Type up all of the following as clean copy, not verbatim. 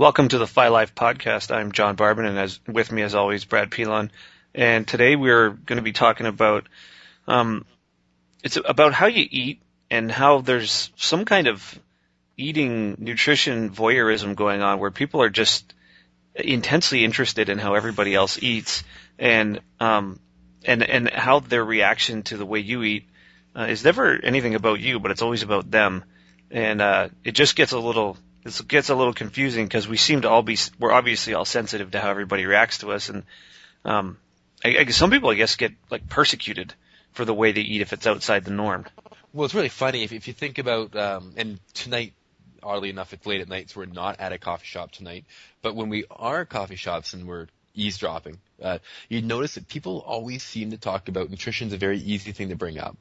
Welcome to the Phi Life podcast. I'm John Barban, and with me, as always, Brad Pilon. And today we're going to be talking about um, it's about how you eat and how there's some kind of eating nutrition voyeurism going on, where people are just intensely interested in how everybody else eats, and and how their reaction to the way you eat is never anything about you, but it's always about them, and it just gets a little. This gets a little confusing because we seem to we're obviously all sensitive to how everybody reacts to us, and I guess some people, I guess, get like persecuted for the way they eat if it's outside the norm. Well, it's really funny if you think about, and tonight, oddly enough, it's late at night, so we're not at a coffee shop tonight. But when we are at coffee shops and we're eavesdropping, you notice that people always seem to talk about nutrition's a very easy thing to bring up.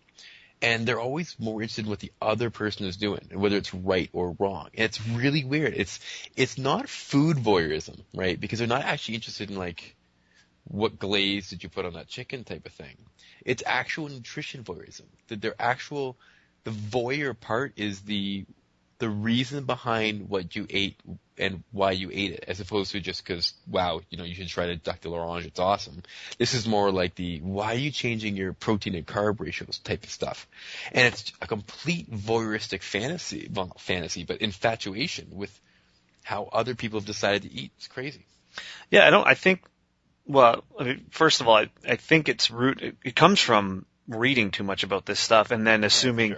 And they're always more interested in what the other person is doing, and whether it's right or wrong. And it's really weird. It's not food voyeurism, right? Because they're not actually interested in, like, what glaze did you put on that chicken type of thing. It's actual nutrition voyeurism. The voyeur part is the reason behind what you ate and why you ate it, as opposed to just because, wow, you should try to duck de l'orange, it's awesome. This is more like why are you changing your protein and carb ratios type of stuff. And it's a complete voyeuristic fantasy, well, not fantasy, but infatuation with how other people have decided to eat. It's crazy. Yeah, well, I mean, first of all, I think it comes from reading too much about this stuff and then assuming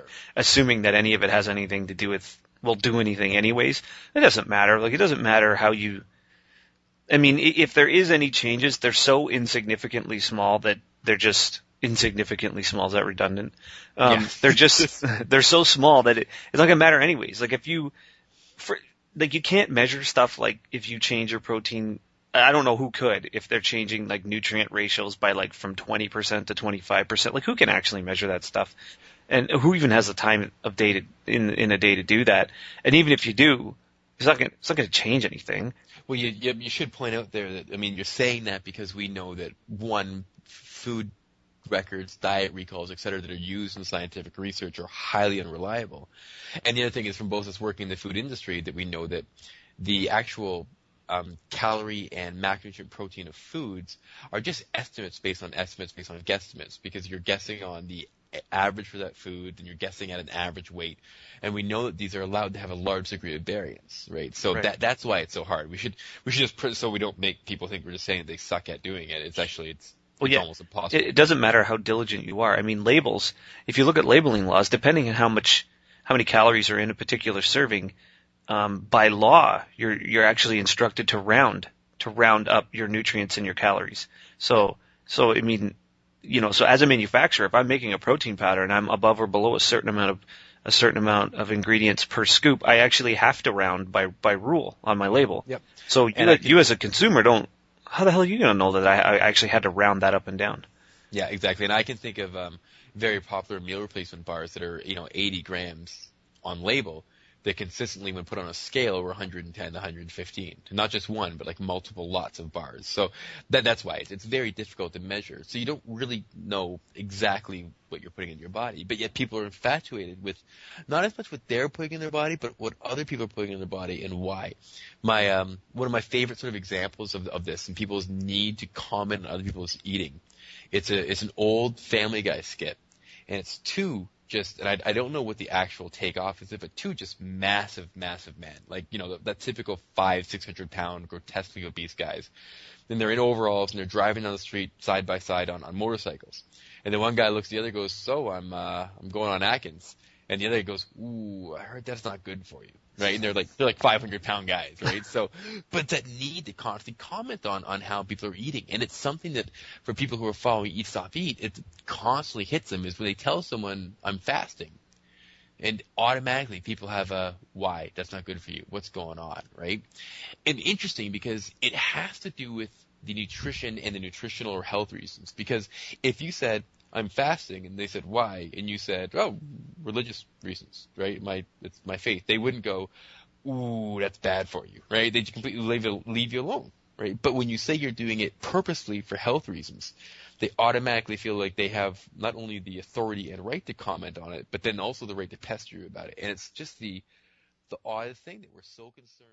that any of it has anything to do with, will do anything anyways. It doesn't matter. Like, it doesn't matter how I mean, if there is any changes, they're so insignificantly small that they're just insignificantly small. Is that redundant? They're so small that it's not going to matter anyways. Like, you can't measure stuff like if you change your protein. I don't know who could if they're changing like nutrient ratios by like from 20% to 25%. Like, who can actually measure that stuff? And who even has the time of day in a day to do that? And even if you do, it's not going to change anything. Well, you should point out there that, I mean, you're saying that because we know that, one, food records, diet recalls, et cetera, that are used in scientific research are highly unreliable. And the other thing is, from both of us working in the food industry, that we know that the actual calorie and macronutrient protein of foods are just estimates based on guesstimates, because you're guessing on the average for that food, and you're guessing at an average weight, and we know that these are allowed to have a large degree of variance, right? So Right. That's why it's so hard. We should just so we don't make people think we're just saying they suck at doing it. It's actually it's almost impossible. It doesn't matter how diligent you are. I mean, labels. If you look at labeling laws, depending on how many calories are in a particular serving, by law, you're actually instructed to round up your nutrients and your calories. So I mean, so as a manufacturer, if I'm making a protein powder and I'm above or below a certain amount of ingredients per scoop, I actually have to round by rule on my label. Yep. So you as a consumer how the hell are you going to know that I actually had to round that up and down? Yeah, exactly. And I can think of very popular meal replacement bars that are 80 grams on label, that consistently, when put on a scale, are 110 to 115. Not just one, but like multiple lots of bars. So that's why it's very difficult to measure. So you don't really know exactly what you're putting in your body. But yet people are infatuated with not as much what they're putting in their body, but what other people are putting in their body and why. One of my favorite sort of examples of this, and people's need to comment on other people's eating, it's an old Family Guy skit, and it's and I don't know what the actual takeoff is, but two just massive men, like, that typical 500-600 pound grotesquely obese guys. Then they're in overalls and they're driving down the street side by side on motorcycles. And then one guy looks at the other, goes, "So I'm going on Atkins," and the other goes, "Ooh, I heard that's not good for you." Right? And they're like 500-pound guys, right? So, but that need to constantly comment on how people are eating, and it's something that for people who are following Eat Stop Eat, it constantly hits them, is when they tell someone, "I'm fasting," and automatically people have a, "Why? That's not good for you. What's going on?" Right? And interesting, because it has to do with the nutrition and the nutritional or health reasons. Because if you said, "I'm fasting," and they said, "Why?" and you said, "Oh, religious reasons," right? It's my faith. They wouldn't go, "Ooh, that's bad for you," right? They'd completely leave you alone, right? But when you say you're doing it purposely for health reasons, they automatically feel like they have not only the authority and right to comment on it, but then also the right to pester you about it. And it's just the oddest thing that we're so concerned.